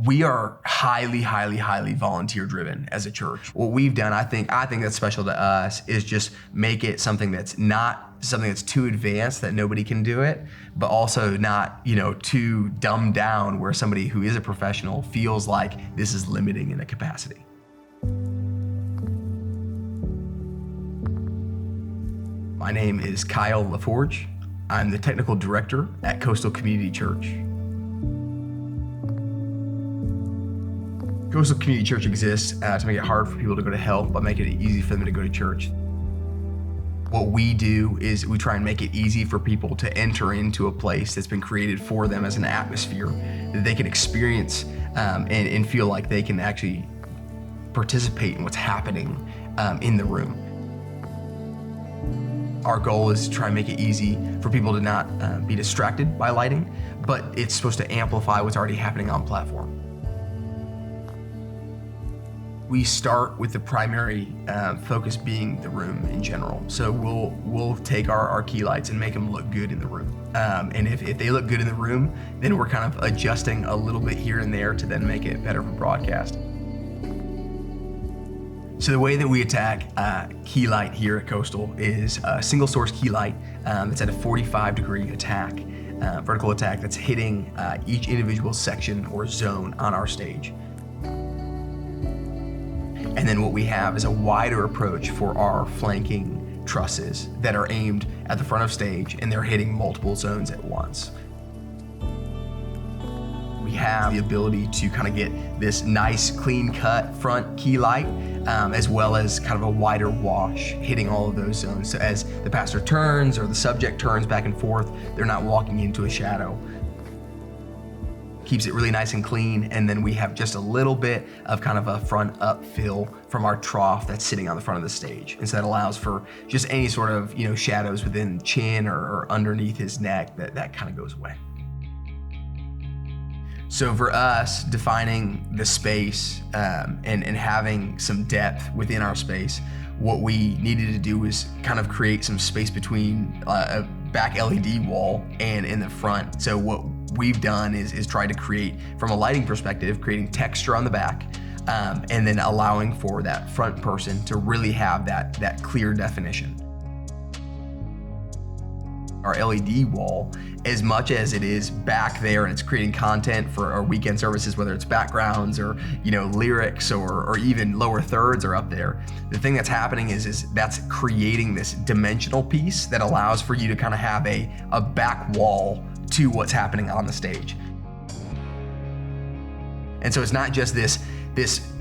We are highly volunteer driven as a church. What we've done, I think that's special to us, is just make it something that's not something that's too advanced that nobody can do it, but also not, too dumbed down where somebody who is a professional feels like this is limiting in a capacity. My name is Kyle LeForge. I'm the technical director at Coastal Community Church. Coastal Community Church exists to make it hard for people to go to hell, but make it easy for them to go to church. What we do is we try and make it easy for people to enter into a place that's been created for them as an atmosphere that they can experience and feel like they can actually participate in what's happening in the room. Our goal is to try and make it easy for people to not be distracted by lighting, but it's supposed to amplify what's already happening on platform. We start with the primary focus being the room in general. So we'll take our key lights and make them look good in the room. And if they look good in the room, then we're kind of adjusting a little bit here and there to then make it better for broadcast. So the way that we attack key light here at Coastal is a single source key light that's at a 45-degree attack, vertical attack that's hitting each individual section or zone on our stage. And then what we have is a wider approach for our flanking trusses that are aimed at the front of stage, and they're hitting multiple zones at once. We have the ability to kind of get this nice clean cut front key light, as well as kind of a wider wash hitting all of those zones. So as the pastor turns or the subject turns back and forth, they're not walking into a shadow. Keeps it really nice and clean, and then we have just a little bit of kind of a front up fill from our trough that's sitting on the front of the stage. And so that allows for just any sort of shadows within chin or underneath his neck that kind of goes away. So for us, defining the space and having some depth within our space, what we needed to do was kind of create some space between a back LED wall and in the front. So what we've done is try to create, from a lighting perspective, creating texture on the back, and then allowing for that front person to really have that clear definition. Our LED wall, as much as it is back there and it's creating content for our weekend services, whether it's backgrounds or lyrics or even lower thirds are up there, the thing that's happening is that's creating this dimensional piece that allows for you to kind of have a back wall to what's happening on the stage. And so it's not just this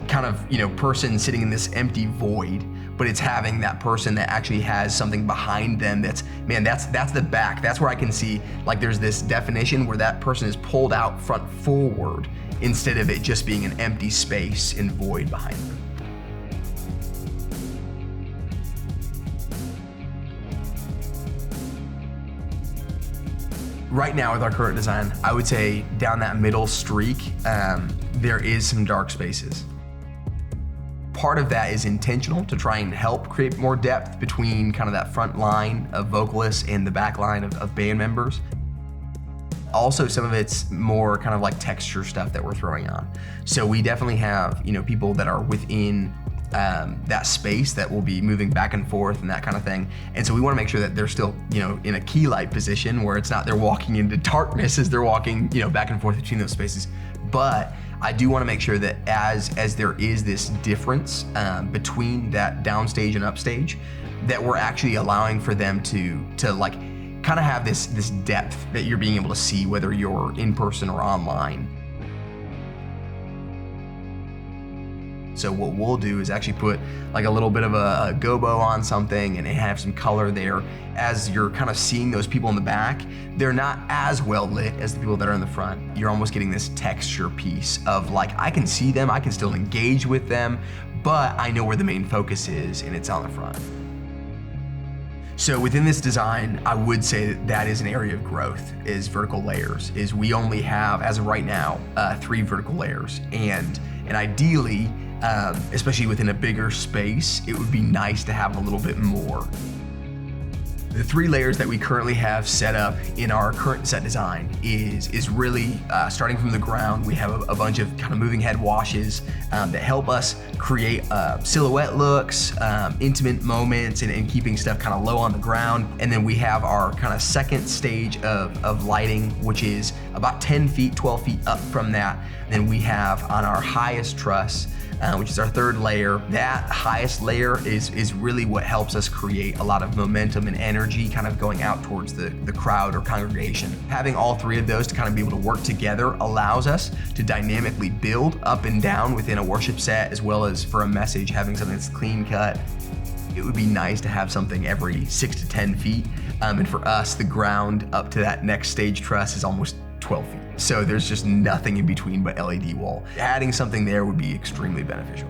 kind of person sitting in this empty void, but it's having that person that actually has something behind them that's the back. That's where I can see like there's this definition where that person is pulled out front forward instead of it just being an empty space and void behind them. Right now with our current design, I would say down that middle streak, there is some dark spaces. Part of that is intentional to try and help create more depth between kind of that front line of vocalists and the back line of band members. Also, some of it's more kind of like texture stuff that we're throwing on. So we definitely have, people that are within that space that will be moving back and forth and that kind of thing. And so we want to make sure that they're still, in a key light position where it's not they're walking into darkness as they're walking, back and forth between those spaces. But I do want to make sure that as there is this difference between that downstage and upstage, that we're actually allowing for them to like kind of have this depth that you're being able to see whether you're in person or online. So what we'll do is actually put like a little bit of a gobo on something and have some color there. As you're kind of seeing those people in the back, they're not as well lit as the people that are in the front. You're almost getting this texture piece of like, I can see them, I can still engage with them, but I know where the main focus is and it's on the front. So within this design, I would say that is an area of growth, is vertical layers. Is we only have, as of right now, 3 vertical layers. And ideally, especially within a bigger space, it would be nice to have a little bit more. The 3 layers that we currently have set up in our current set design is really starting from the ground. We have a bunch of kind of moving head washes that help us create silhouette looks, intimate moments, and keeping stuff kind of low on the ground. And then we have our kind of second stage of lighting, which is about 10 feet, 12 feet up from that. Then we have on our highest truss, which is our 3rd layer. That highest layer is really what helps us create a lot of momentum and energy kind of going out towards the crowd or congregation. Having all 3 of those to kind of be able to work together allows us to dynamically build up and down within a worship set, as well as for a message, having something that's clean cut. It would be nice to have something every 6 to 10 feet. And for us, the ground up to that next stage truss is almost 12 feet. So there's just nothing in between but LED wall. Adding something there would be extremely beneficial.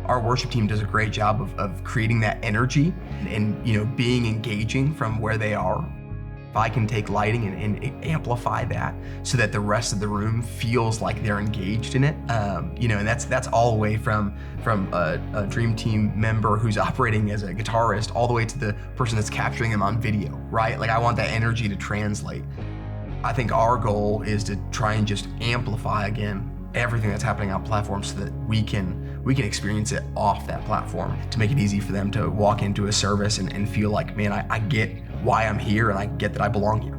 Our worship team does a great job of creating that energy and being engaging from where they are. If I can take lighting and amplify that so that the rest of the room feels like they're engaged in it, and that's all the way from a dream team member who's operating as a guitarist all the way to the person that's capturing them on video, right? Like I want that energy to translate. I think our goal is to try and just amplify again everything that's happening on platforms so that we can experience it off that platform, to make it easy for them to walk into a service and feel like, man, I get why I'm here and I get that I belong here.